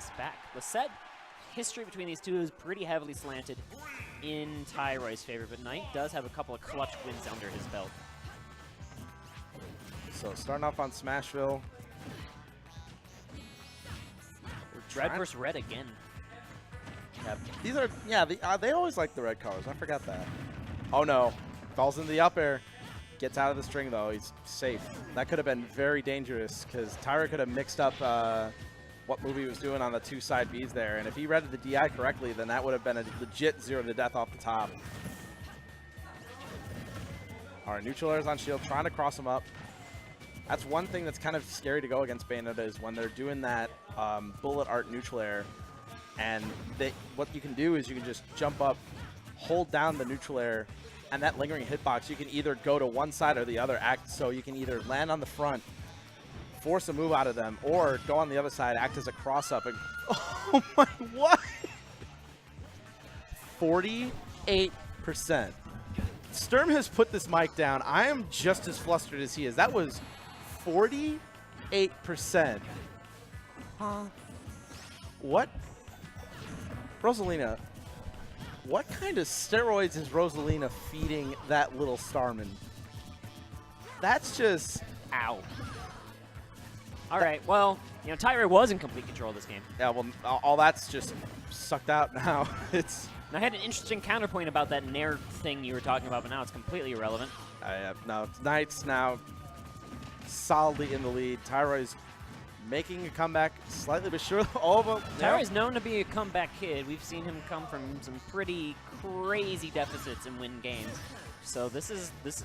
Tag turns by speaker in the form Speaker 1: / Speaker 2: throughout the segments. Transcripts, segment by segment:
Speaker 1: this back. The set history between these two is pretty heavily slanted in Tyroy's favor, but Nite does have a couple of clutch wins under his belt.
Speaker 2: So starting off on Smashville.
Speaker 1: Red versus red again.
Speaker 2: Yep. These are, yeah, they always like the red colors. I forgot that. Oh no, falls into the up air. Gets out of the string though, he's safe. That could have been very dangerous because Tyroy could have mixed up what move he was doing on the two side Bs there. And if he read the DI correctly, then that would have been a legit 0 to death off the top. All right, neutral airs on shield, trying to cross him up. That's one thing that's kind of scary to go against Bayonetta is when they're doing that bullet art neutral air. And what you can do is you can just jump up, hold down the neutral air, and that lingering hitbox, you can either go to one side or the other. So you can either land on the front, force a move out of them, or go on the other side, act as a cross-up. And oh my, what? 48%. Sturm has put this mic down. I am just as flustered as he is. That was 48%. Huh? What? Rosalina, what kind of steroids is Rosalina feeding that little Starman? That's just, ow.
Speaker 1: All right, well, you know, Tyroy was in complete control of this game.
Speaker 2: Yeah, well, all that's just sucked out now. It's.
Speaker 1: And I had an interesting counterpoint about that Nair thing you were talking about, but now it's completely irrelevant.
Speaker 2: No, Nite's now solidly in the lead. Tyroy's making a comeback slightly, but sure.
Speaker 1: Tyroy's known to be a comeback kid. We've seen him come from some pretty crazy deficits and win games. So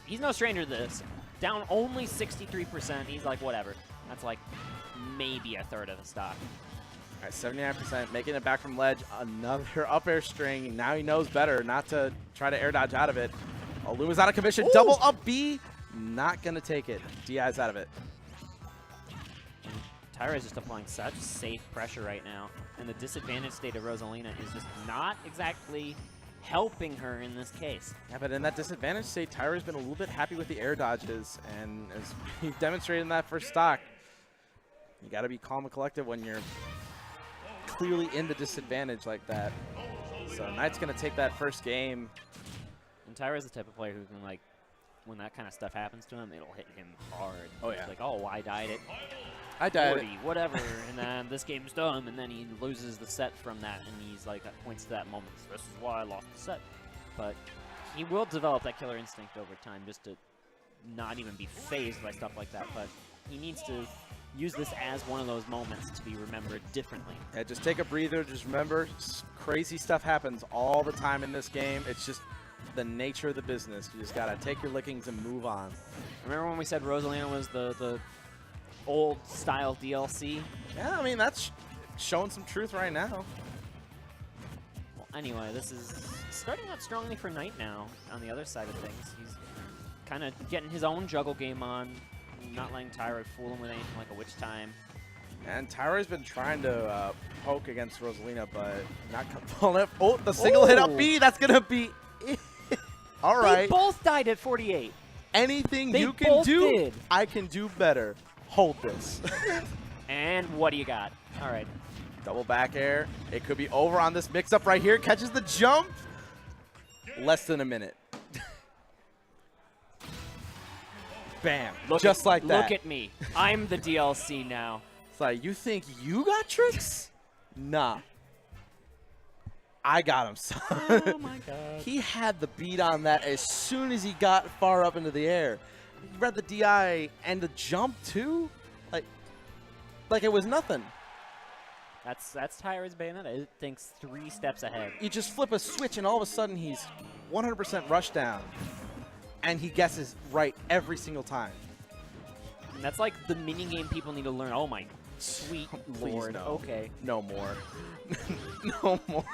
Speaker 1: he's no stranger to this. Down only 63%. He's like, whatever. That's like maybe a third of the stock.
Speaker 2: All right, 79%, making it back from ledge. Another up air string. Now he knows better not to try to air dodge out of it. Oh, Luma's out of commission. Ooh. Double up B. Not going to take it. DI's out of it.
Speaker 1: Tyroy's just applying such safe pressure right now. And the disadvantage state of Rosalina is just not exactly helping her in this case.
Speaker 2: Yeah, but in that disadvantage state, Tyroy's been a little bit happy with the air dodges. And as he demonstrated in that first stock, you got to be calm and collected when you're clearly in the disadvantage like that. So Nite's going to take that first game.
Speaker 1: And Tyroy's the type of player who can, like, when that kind of stuff happens to him, it'll hit him hard.
Speaker 2: Oh, yeah.
Speaker 1: He's like, oh, I died it.
Speaker 2: I died
Speaker 1: 40, whatever, and then this game's done, and then he loses the set from that, and he's like, points to that moment, this is why I lost the set. But he will develop that killer instinct over time just to not even be fazed by stuff like that, but he needs to use this as one of those moments to be remembered differently.
Speaker 2: Yeah, just take a breather, just remember, crazy stuff happens all the time in this game. It's just the nature of the business. You just gotta take your lickings and move on.
Speaker 1: Remember when we said Rosalina was the old style DLC?
Speaker 2: Yeah, I mean, that's showing some truth right now.
Speaker 1: Well, anyway, this is starting out strongly for Nite now on the other side of things. He's kind of getting his own juggle game on, not letting Tyroy fool him with anything like a witch time.
Speaker 2: And Tyroy's been trying to poke against Rosalina, but not pulling it. Oh, the single hit up B, that's going to be it. All right.
Speaker 1: They both died at 48.
Speaker 2: Anything
Speaker 1: they
Speaker 2: you can do,
Speaker 1: did.
Speaker 2: I can do better. Hold this.
Speaker 1: And what do you got? All right.
Speaker 2: Double back air. It could be over on this mix-up right here. Catches the jump. Less than a minute. Bam. Just like that.
Speaker 1: Look at me. I'm the DLC now.
Speaker 2: It's like, you think you got tricks? Nah. I got him, son.
Speaker 1: Oh, my God.
Speaker 2: He had the beat on that as soon as he got far up into the air. He read the DI and the jump, too? Like it was nothing.
Speaker 1: That's Tyroy's Bayonetta. It thinks 3 steps ahead.
Speaker 2: You just flip a switch, and all of a sudden, he's 100% rush down. And he guesses right every single time.
Speaker 1: And that's like the mini-game people need to learn. Oh, my sweet Lord.
Speaker 2: No.
Speaker 1: Okay.
Speaker 2: No more. No more.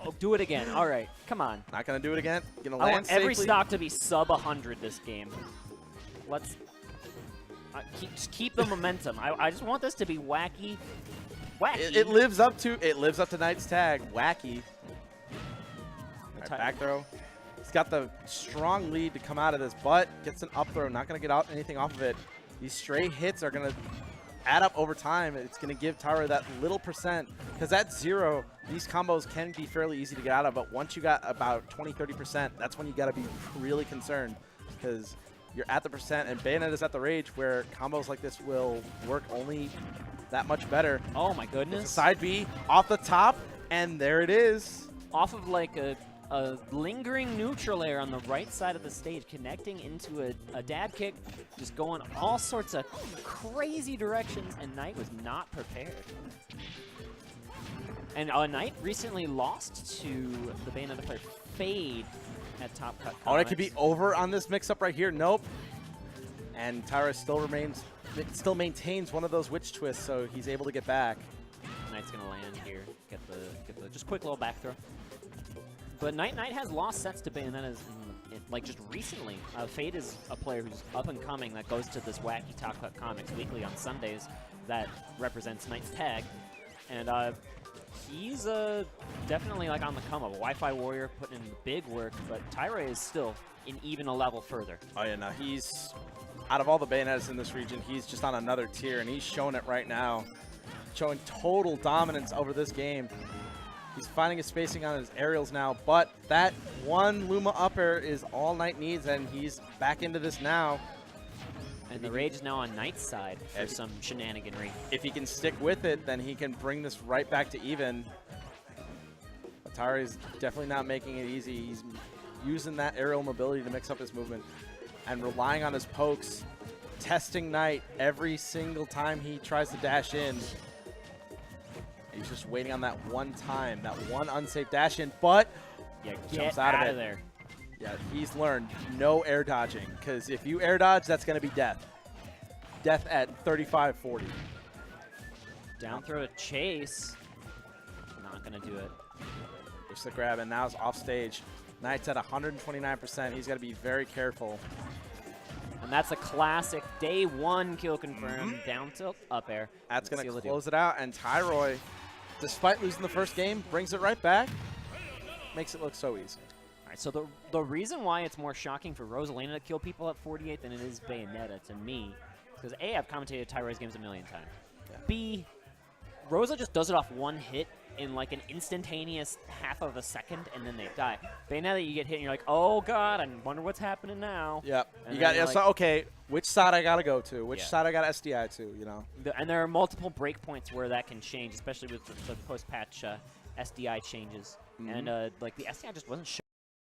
Speaker 1: Oh, do it again. All right. Come on.
Speaker 2: Not going to do it again. Going to
Speaker 1: I
Speaker 2: land
Speaker 1: want every
Speaker 2: safely.
Speaker 1: stock to be sub 100 this game. Let's just keep the momentum. I just want this to be wacky. Wacky.
Speaker 2: It lives up to Nite's tag. Wacky. Right, back throw. He's got the strong lead to come out of this, but gets an up throw. Not going to get out anything off of it. These stray hits are going to add up over time, it's going to give Tyroy that little percent. Because at 0, these combos can be fairly easy to get out of. But once you got about 20, 30%, that's when you got to be really concerned. Because you're at the percent, and Bayonetta's at the rage where combos like this will work only that much better.
Speaker 1: Oh my goodness.
Speaker 2: Side B off the top, and there it is.
Speaker 1: Off of like a lingering neutral air on the right side of the stage, connecting into a dab kick, just going all sorts of crazy directions, and Nite was not prepared. And Nite recently lost to the Bayonetta player Fade at Top Cut Comics.
Speaker 2: Oh, it could be over on this mix-up right here. Nope. And Tyroy still maintains one of those witch twists, so he's able to get back.
Speaker 1: Nite's gonna land here, get the just quick little back throw. But Nite has lost sets to Bayonetta's like just recently. Fade is a player who's up and coming that goes to this wacky Top Cut Comics weekly on Sundays that represents Nite's tag, and he's definitely like on the come up. A Wi-Fi warrior putting in the big work, but Tyroy is still in even a level further.
Speaker 2: Oh yeah, no, he's out of all the Bayonettas in this region, he's just on another tier, and he's showing it right now, showing total dominance over this game. He's finding his spacing on his aerials now, but that one Luma up air is all Nite needs, and he's back into this now.
Speaker 1: And the rage is now on Nite's side for some shenaniganry.
Speaker 2: If he can stick with it, then he can bring this right back to even. Tyroy's definitely not making it easy. He's using that aerial mobility to mix up his movement and relying on his pokes, testing Nite every single time he tries to dash in. He's just waiting on that one time, that one unsafe dash in, but
Speaker 1: yeah,
Speaker 2: jumps
Speaker 1: get
Speaker 2: out of it.
Speaker 1: there.
Speaker 2: Yeah, he's learned no air dodging, because if you air dodge, that's going to be death. Death at 35-40.
Speaker 1: Down throw to chase. Not going to do it.
Speaker 2: Push the grab, and now it's off stage. Nite's at 129%. He's got to be very careful.
Speaker 1: And that's a classic day one kill confirmed. Down tilt, up air.
Speaker 2: That's going to close it out, and Tyroy, despite losing the first game, brings it right back. Makes it look so easy.
Speaker 1: All right, so the reason why it's more shocking for Rosalina to kill people at 48 than it is Bayonetta to me, because A, I've commentated Tyroy's games a million times. Yeah. B, Rosa just does it off one hit in like an instantaneous half of a second, and then they die. Bayonetta, you get hit, and you're like, oh god, I wonder what's happening now.
Speaker 2: Yep.
Speaker 1: And
Speaker 2: you got
Speaker 1: like,
Speaker 2: so, okay, which side I gotta go to? Which side I got SDI to? You know.
Speaker 1: And there are multiple breakpoints where that can change, especially with the post-patch SDI changes, and like the SDI just wasn't.